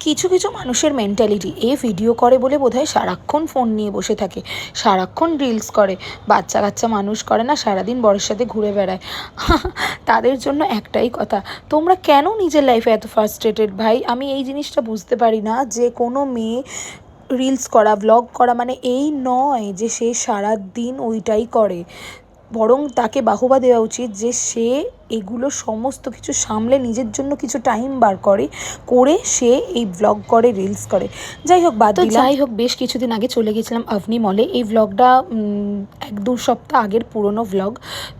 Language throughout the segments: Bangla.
কিছু কিছু মানুষের মেন্টালিটি ভিডিও করে বলে বোধহয় সারাক্ষণ ফোন নিয়ে বসে থাকে, সারাক্ষণ রিলস করে, বাচ্চা কাচ্চা মানুষ করে না, সারাদিন বরের সাথে ঘুরে বেড়ায়। তাদের জন্য একটাই কথা, তোমরা কেন নিজের লাইফে এত ফ্রাস্ট্রেটেড ভাই? আমি এই জিনিসটা বুঝতে পারি না যে কোনো মেয়ে রিলস করা, ব্লগ করা মানে এই নয় যে সে সারাদিন ওইটাই করে, বরং তাকে বাহবা দেওয়া উচিত যে সে এগুলো সমস্ত কিছু সামলে নিজের জন্য কিছু টাইম বার করে সে এই ভ্লগ করে, রিলস করে। যাই হোক, বাদ দিলাম। যাই হোক, বেশ কিছুদিন আগে চলে গেছিলাম আভনি মলে। এই ভ্লগটা 1-2 সপ্তাহ আগের পুরনো ভ্লগ।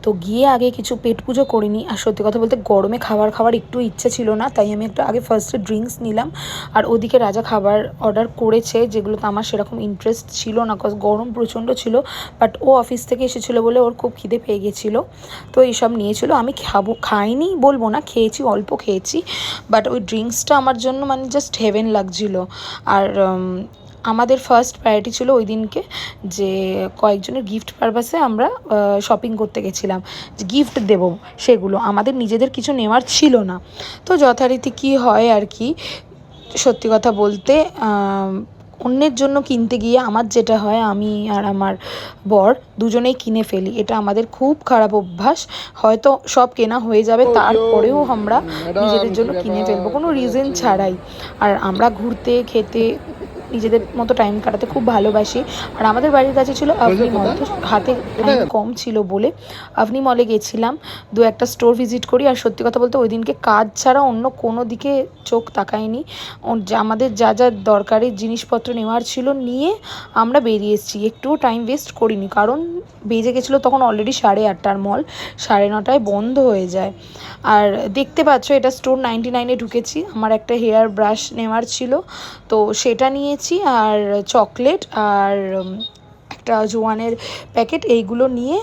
তো গিয়ে আগে কিছু পেট পুজো করিনি, আর সত্যি কথা বলতে গরমে খাবার একটু ইচ্ছে ছিল না, তাই আমি একটু আগে ফার্স্টে ড্রিঙ্কস নিলাম। আর ওদিকে রাজা খাবার অর্ডার করেছে, যেগুলোতে আমার সেরকম ইন্টারেস্ট ছিল না, কজ গরম প্রচণ্ড ছিল। বাট ও অফিস থেকে এসেছিলো বলে ওর খুব খিদে পেয়ে গেছিলো, তো এইসব নিয়েছিল। আমি খাইনি বলবো না, খেয়েছি, অল্প খেয়েছি। বাট ওই ড্রিঙ্কসটা আমার জন্য মানে জাস্ট হেভেন লাগছিল। আর আমাদের ফার্স্ট প্রায়োরিটি ছিল ওই দিনকে যে কয়েকজনের গিফট পারপাসে আমরা শপিং করতে গেছিলাম, যে গিফট দেবো, সেগুলো আমাদের নিজেদের কিছু নেওয়ার ছিল না। তো যথারীতি কী হয় আর কি, সত্যি কথা বলতে অন্যের জন্য কিনতে গিয়ে আমার যেটা হয়, আমি আর আমার বর দুজনেই কিনে ফেলি। এটা আমাদের খুব খারাপ অভ্যাস। হয়তো সব কেনা হয়ে যাবে, তারপরেও আমরা নিজেদের জন্য কিনে ফেলবো কোনো রিজন ছাড়াই। আর আমরা ঘুরতে, খেতে, নিজেদের মতো টাইম কাটাতে খুব ভালোবাসি। আর আমাদের বাড়ির কাছে ছিল আভনি মল, তো হাতে টাইম কম ছিল বলে আভনি মলে গেছিলাম, 2-1টা স্টোর ভিজিট করি। আর সত্যি কথা বলতে ওই দিনকে কাজ ছাড়া অন্য কোনো দিকে চোখ তাকায়নি। আমাদের যা যা দরকারি জিনিসপত্র নেওয়ার ছিল নিয়ে আমরা বেরিয়ে এসেছি, একটুও টাইম ওয়েস্ট করিনি। কারণ বেজে গেছিলো তখন অলরেডি 8:30, মল 9:30 বন্ধ হয়ে যায়। আর দেখতে পাচ্ছ, এটা স্টোর 99-এ ঢুকেছি। আমার একটা হেয়ার ব্রাশ নেওয়ার ছিল, তো সেটা নিয়েছি, আর চকলেট, আর একটা জোয়ানের প্যাকেট, এইগুলো নিয়ে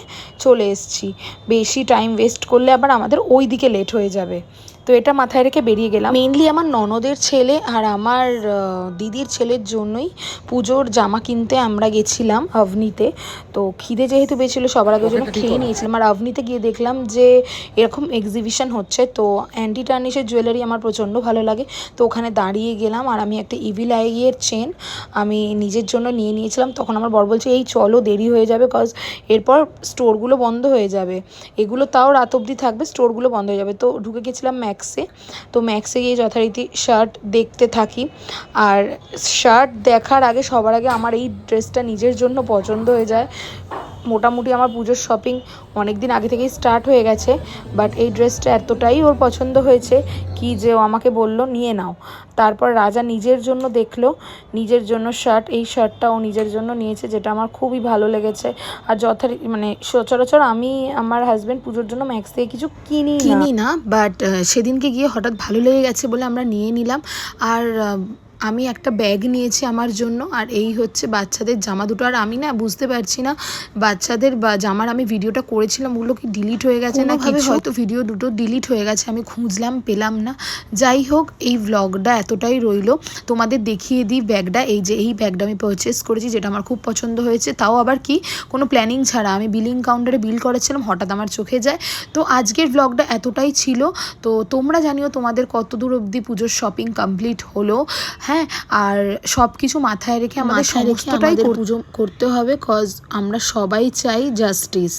চলে এসেছি। বেশি টাইম ওয়েস্ট করলে আবার আমাদের ওই দিকে লেট হয়ে যাবে, তো এটা মাথায় রেখে বেরিয়ে গেলাম। মেইনলি আমার ননদের ছেলে আর আমার দিদির ছেলের জন্যই পুজোর জামা কিনতে আমরা গেছিলাম আভনিতে। তো খিদে যেহেতু পেয়েছিলো, সবার আগে জন্য খেয়ে নিয়েছিলাম। আর আভনিতে গিয়ে দেখলাম যে এরকম এক্সিবিশন হচ্ছে, তো অ্যান্টি টার্নিশের জুয়েলারি আমার প্রচণ্ড ভালো লাগে, তো ওখানে দাঁড়িয়ে গেলাম। আর আমি একটা ইভিল আইয়ের চেন আমি নিজের জন্য নিয়ে নিয়েছিলাম। তখন আমার বর বলছে, এই চলো, দেরি হয়ে যাবে, কজ এরপর স্টোরগুলো বন্ধ হয়ে যাবে। এগুলো তাও রাত অবধি থাকবে, স্টোরগুলো বন্ধ হয়ে যাবে। তো ঢুকে গেছিলাম ম্যাক্সে। তো ম্যাক্সে গিয়ে যথারীতি শার্ট দেখতে থাকি। আর শার্ট দেখার আগে সবার আগে আমার এই ড্রেসটা নিজের জন্য পছন্দ হয়ে যায়। মোটামুটি আমার পুজোর শপিং অনেক দিন আগে থেকেই স্টার্ট হয়ে গেছে, বাট এই ড্রেসটা এতটাই ওর পছন্দ হয়েছে কি যে ও আমাকে বললো নিয়ে নাও। তারপর রাজা নিজের জন্য দেখলো, নিজের জন্য শার্ট, এই শার্টটা ও নিজের জন্য নিয়েছে, যেটা আমার খুবই ভালো লেগেছে। আর মানে সচরাচর আমি, আমার হাজব্যান্ড পুজোর জন্য ম্যাক্স থেকে কিছু কিনি না, বাট সেদিনকে গিয়ে হঠাৎ ভালো লেগে গেছে বলে আমরা নিয়ে নিলাম। আর আমি একটা ব্যাগ নিয়েছি আমার জন্য, আর এই হচ্ছে বাচ্চাদের জামা দুটো। আর আমি না বুঝতে পারছি না, বাচ্চাদের জামার আমি ভিডিওটা করেছিলাম, ওগুলো কি ডিলিট হয়ে গেছে না কিছু, হয়তো ভিডিও দুটো ডিলিট হয়ে গেছে, আমি খুঁজলাম, পেলাম না। যাই হোক, এই ভ্লগটা এতটাই রইলো, তোমাদের দেখিয়ে দিই ব্যাগটা। এই যে এই ব্যাগটা আমি পারচেস করেছি, যেটা আমার খুব পছন্দ হয়েছে, তাও আবার কি কোনো প্ল্যানিং ছাড়া। আমি বিলিং কাউন্টারে বিল করেছিলাম, হঠাৎ আমার চোখে যায়। তো আজকের ভ্লগটা এতটাই ছিল। তো তোমরা জানিও তোমাদের কত দূর অবধি পুজোর শপিং কমপ্লিট হলো। হ্যাঁ, আর সব কিছু মাথায় রেখে আমাদের সমস্তটাই পুজো করতে হবে, কজ আমরা সবাই চাই জাস্টিস।